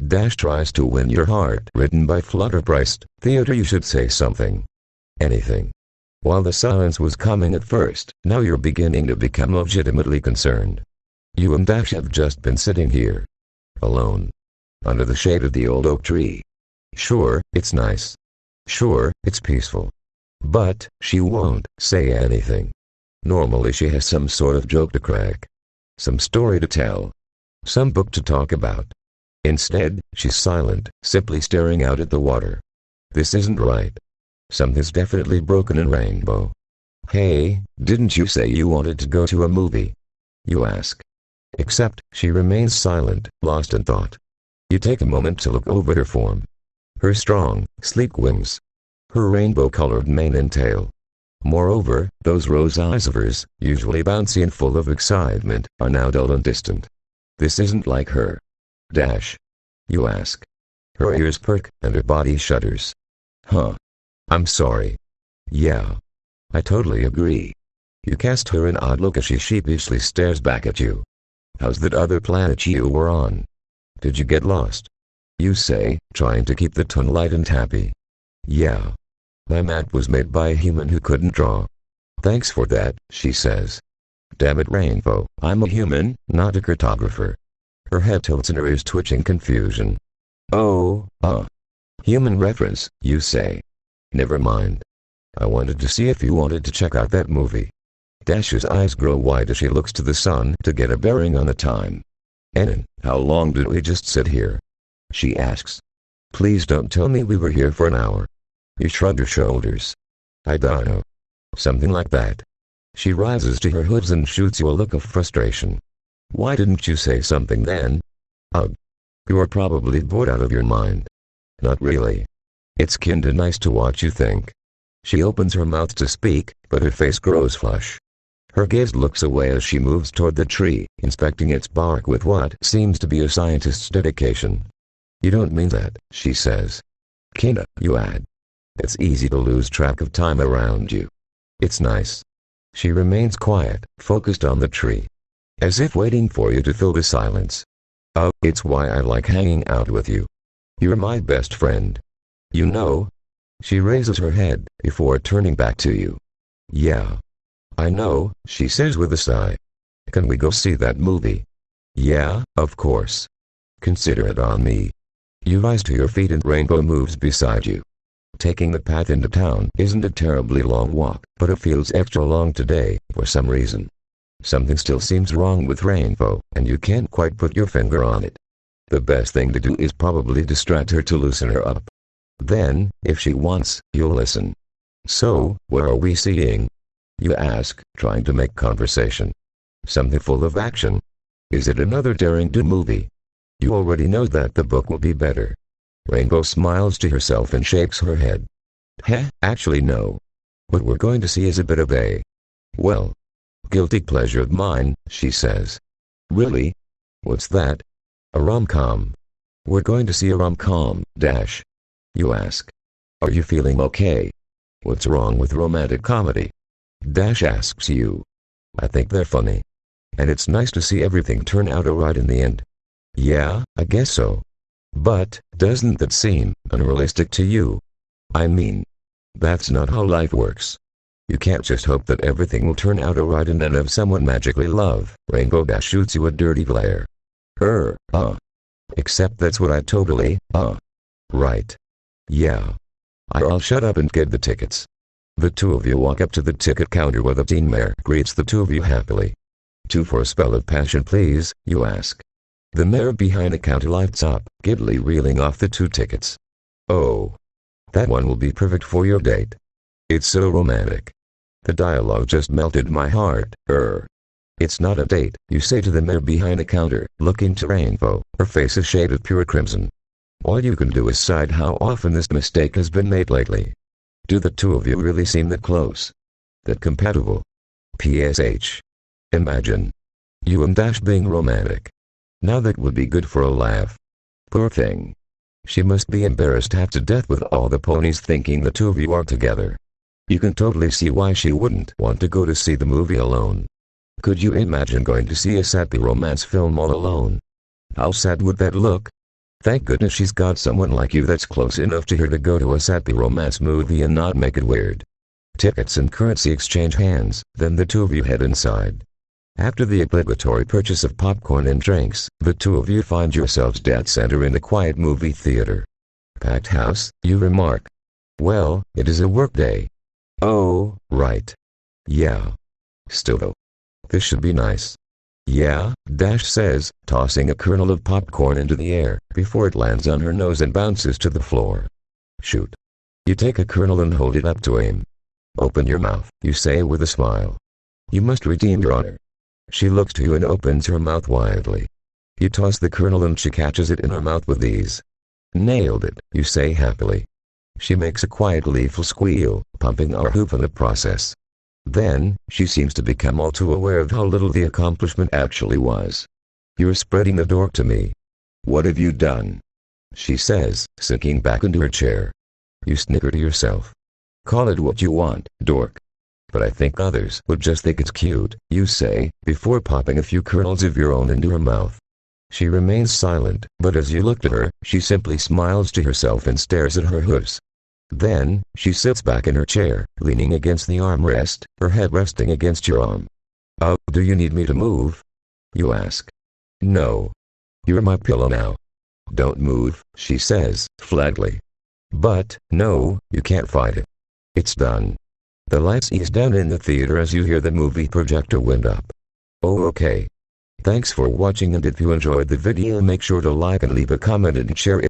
Dash tries to win your heart. Written by Flutter Price. Theater, you should say something. Anything. While the silence was calming at first, now you're beginning to become legitimately concerned. You and Dash have just been sitting here. Alone. Under the shade of the old oak tree. Sure, it's nice. Sure, it's peaceful. But, she won't say anything. Normally she has some sort of joke to crack. Some story to tell. Some book to talk about. Instead, she's silent, simply staring out at the water. This isn't right. Something's definitely broken in Rainbow. Hey, didn't you say you wanted to go to a movie? You ask. Except, she remains silent, lost in thought. You take a moment to look over her form. Her strong, sleek wings. Her rainbow-colored mane and tail. Moreover, those rose eyes of hers, usually bouncy and full of excitement, are now dull and distant. This isn't like her. Dash. You ask. Her ears perk, and her body shudders. Huh. I'm sorry. Yeah. I totally agree. You cast her an odd look as she sheepishly stares back at you. How's that other planet you were on? Did you get lost? You say, trying to keep the tone light and happy. Yeah. My map was made by a human who couldn't draw. Thanks for that, she says. Damn it, Rainbow, I'm a human, not a cartographer. Her head tilts and her ears twitch in confusion. Oh, human reference, you say. Never mind. I wanted to see if you wanted to check out that movie. Dash's eyes grow wide as she looks to the sun to get a bearing on the time. Enan, how long did we just sit here? She asks. Please don't tell me we were here for an hour. You shrug your shoulders. I don't know. Something like that. She rises to her hooves and shoots you a look of frustration. Why didn't you say something then? Ugh. You're probably bored out of your mind. Not really. It's kinda nice to watch you think. She opens her mouth to speak, but her face grows flush. Her gaze looks away as she moves toward the tree, inspecting its bark with what seems to be a scientist's dedication. You don't mean that, she says. Kinda, you add. It's easy to lose track of time around you. It's nice. She remains quiet, focused on the tree. As if waiting for you to fill the silence. Oh, it's why I like hanging out with you. You're my best friend. You know? She raises her head, before turning back to you. Yeah. I know, she says with a sigh. Can we go see that movie? Yeah, of course. Consider it on me. You rise to your feet and Rainbow moves beside you. Taking the path into town isn't a terribly long walk, but it feels extra long today, for some reason. Something still seems wrong with Rainbow, and you can't quite put your finger on it. The best thing to do is probably distract her to loosen her up. Then, if she wants, you'll listen. So, what are we seeing? You ask, trying to make conversation. Something full of action. Is it another daring do movie? You already know that the book will be better. Rainbow smiles to herself and shakes her head. Heh, actually no. What we're going to see is a bit of a... well, guilty pleasure of mine, she says. Really? What's that? A rom-com. We're going to see a rom-com, Dash. You ask. Are you feeling okay? What's wrong with romantic comedy? Dash asks you. I think they're funny. And it's nice to see everything turn out alright in the end. Yeah, I guess so. But, doesn't that seem unrealistic to you? I mean, that's not how life works. You can't just hope that everything will turn out alright and then have someone magically love. Rainbow Dash shoots you a dirty glare. Except that's what I totally, right. Yeah. I'll shut up and get the tickets. The two of you walk up to the ticket counter where the teen mayor greets the two of you happily. 2 for a spell of passion please, you ask. The mayor behind the counter lights up, giddily reeling off the 2 tickets. Oh. That one will be perfect for your date. It's so romantic. The dialogue just melted my heart. It's not a date, you say to the mayor behind the counter, looking to Rainbow, her face a shade of pure crimson. All you can do is sigh how often this mistake has been made lately. Do the two of you really seem that close? That compatible? PSH. Imagine. You and Dash being romantic. Now that would be good for a laugh. Poor thing. She must be embarrassed half to death with all the ponies thinking the two of you are together. You can totally see why she wouldn't want to go to see the movie alone. Could you imagine going to see a sappy romance film all alone? How sad would that look? Thank goodness she's got someone like you that's close enough to her to go to a sappy romance movie and not make it weird. Tickets and currency exchange hands, then the two of you head inside. After the obligatory purchase of popcorn and drinks, the two of you find yourselves dead center in the quiet movie theater. Packed house, you remark. Well, it is a work day. Oh, right. Yeah. Still though. This should be nice. Yeah, Dash says, tossing a kernel of popcorn into the air, before it lands on her nose and bounces to the floor. Shoot. You take a kernel and hold it up to aim. Open your mouth, you say with a smile. You must redeem your honor. She looks to you and opens her mouth widely. You toss the kernel and she catches it in her mouth with ease. Nailed it, you say happily. She makes a quiet gleeful squeal, pumping our hoop in the process. Then, she seems to become all too aware of how little the accomplishment actually was. You're spreading the dork to me. What have you done? She says, sinking back into her chair. You snicker to yourself. Call it what you want, dork. But I think others would just think it's cute, you say, before popping a few kernels of your own into her mouth. She remains silent, but as you look at her, she simply smiles to herself and stares at her hooves. Then, she sits back in her chair, leaning against the armrest, her head resting against your arm. Oh, do you need me to move? You ask. No. You're my pillow now. Don't move, she says, flatly. But, no, you can't fight it. It's done. The lights ease down in the theater as you hear the movie projector wind up. Oh, okay. Thanks for watching, and if you enjoyed the video, make sure to like and leave a comment and share it.